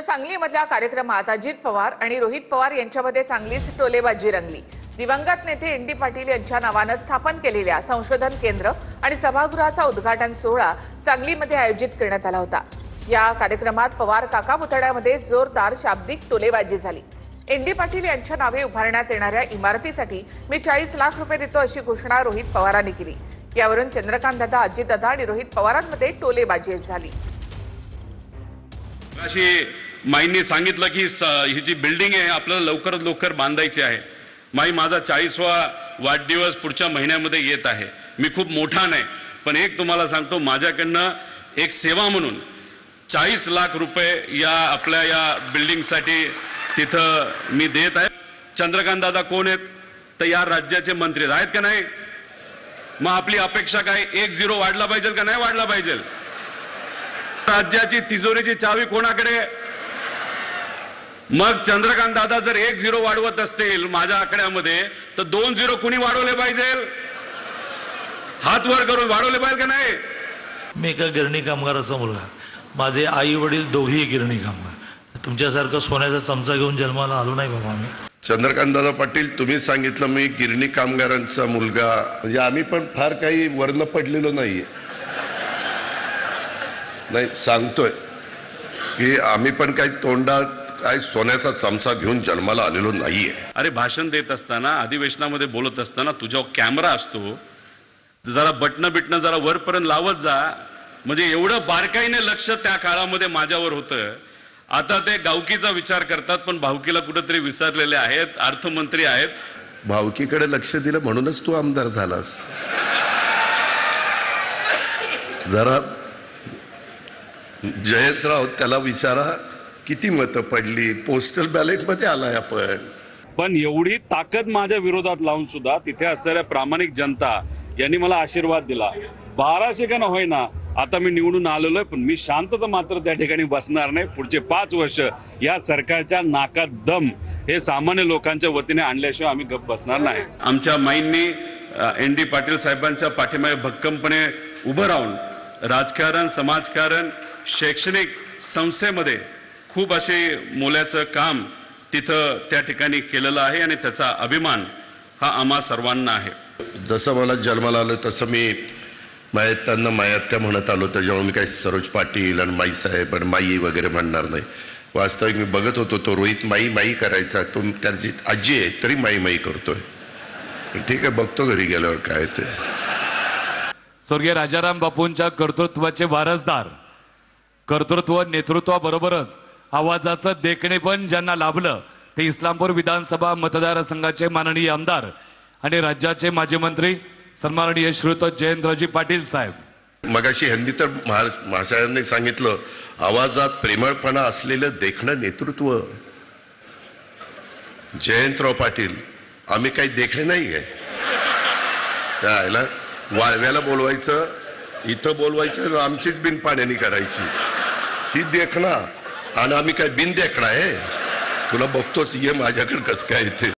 तर सांगलीमधल्या कार्यक्रमात अजित पवार आणि रोहित पवार यांच्यामध्ये चांगलीच टोलेबाजी रंगली। दिवंगत नेते एन डी पाटील यांच्या नावाने स्थापन केलेल्या संशोधन केंद्र आणि सभागृहाचा उद्घाटन सोहळा सांगलीमध्ये आयोजित करण्यात आला होता। या कार्यक्रमात पवार काका पुतळ्यामध्ये जोरदार शाब्दिक टोलेबाजी झाली। एन डी पाटील यांच्या नावे उभारण्यात येणाऱ्या इमारतीसाठी मी 40 लाख रुपये देतो अशी घोषणा रोहित पवारांनी केली। यावरून चंद्रकांत दादा, अजित दादा आणि रोहित पवारांमध्ये टोलेबाजी झाली। अशी माईंनी सांगितलं की ही जी बिल्डिंग आहे आपल्याला लवकरात लवकर बांधायची आहे। माई माझा 40वा वाढदिवस पुढच्या महिन्यामध्ये येत आहे। मी खूप मोठा नाही, पण एक तुम्हाला सांगतो, माझ्याकडनं एक सेवा म्हणून 40 लाख रुपये या आपल्या या बिल्डिंगसाठी तिथं मी देत आहे। चंद्रकांत दादा कोण आहेत? तर या राज्याचे मंत्री आहेत का नाही? मग आपली अपेक्षा काय? 1-0 वाढला पाहिजे का नाही वाढला पाहिजे? राज्याची तिजोरीची चावी कोणाकडे? मग चंद्रकांत दादा जर 1-0 वाढवत असतील माझ्या आकड्यामध्ये, तर 2-0 कुणी वाढवले पाहिजे? हात वर करून वाढवले पाहिजे का नाही? मी एका गिरणी कामगाराचा मुलगा, माझे आई वडील दोघेही गिरणी कामगार। तुमच्यासारखं सोन्याचा चमचा घेऊन जन्माला आलो नाही बाबा मी। चंद्रकांत दादा पाटील, तुम्ही सांगितलं मी गिरणी कामगारांचा मुलगा, म्हणजे आम्ही पण फार काही वर्ण पडलेलो नाहीये। नाही, सांगतोय की आम्ही पण काही तोंडात काय सोन्याचा चमचा घेऊन जन्माला आलेलो नाहीये। अरे भाषण देत असताना, अधिवेशनामध्ये बोलत असताना तुझ्यावर कॅमेरा असतो, जरा बटणं जरा वरपर्यंत लावत जा, म्हणजे एवढं बारकाईने लक्ष त्या काळामध्ये माझ्यावर होतं। आता ते गावकीचा विचार करतात, पण भावकीला कुठेतरी विसरलेले आहेत। अर्थमंत्री आहेत, भावकीकडे लक्ष दिलं म्हणूनच तू आमदार झालास। जरा जयंतराव त्याला विचारा किती मतं पडली, पोस्टल बॅलेट मध्ये आलाय आपण। पण एवढी ताकद माझ्या विरोधात लावून सुद्धा तिथे असलेल्या प्रामाणिक जनता यांनी मला आशीर्वाद दिला। 1200 का होईना आता मी निवडून आलेलो आहे, पण मी शांतता मात्र त्या ठिकाणी बसणार नाही। पुढचे 5 वर्ष या सरकारच्या नाकात दम हे सामान्य लोकांच्या वतीने आणल्याशिवाय आम्ही गप्प बसणार नाही। आमच्या माईंनी एन डी पाटील साहेबांच्या पाठीमागे भक्कमपणे उभं राहून राजकारण, समाजकारण, शैक्षणिक संस्थेमध्ये खूप असे मोलाचं काम तिथं त्या ठिकाणी केलेलं आहे आणि त्याचा अभिमान हा आम्हा सर्वांना आहे। जसं मला जन्माला आलं तसं मी त्यांना मायात्या म्हणत आलो, त्याच्यामुळे मी काही सरोज पाटील आणि माई साहेब आणि माई वगैरे म्हणणार नाही। वास्तविक मी बघत होतो तो रोहित माई करायचा, तो त्याची आजी आहे तरी माई करतोय। ठीक आहे, बघतो घरी गेल्यावर काय ते। स्वर्गीय राजाराम बापूंच्या कर्तृत्वाचे वारसदार, कर्तृत्व नेतृत्वाबरोबरच आवाजाचं देखणे पण ज्यांना लाभलं ते इस्लामपूर विधानसभा मतदारसंघाचे माननीय आमदार आणि राज्याचे माजी मंत्री सन्माननीय श्रीयुत जयंतरावजी पाटील साहेब। मगाशी हिंदी तर महाशयांनी सांगितलं, आवाजात प्रेमळपणा असलेलं देखणं नेतृत्व। जयंतराव पाटील, आम्ही काही देखणे नाही आहे। त्याला वाळव्याला बोलवायचं, इथं बोलवायचं, आमचीच बिन पाण्याने करायची ही देखणा, आणि आम्ही काय बिन देखणा आहे? तुला बघतोच, ये माझ्याकडे कसं काय येते।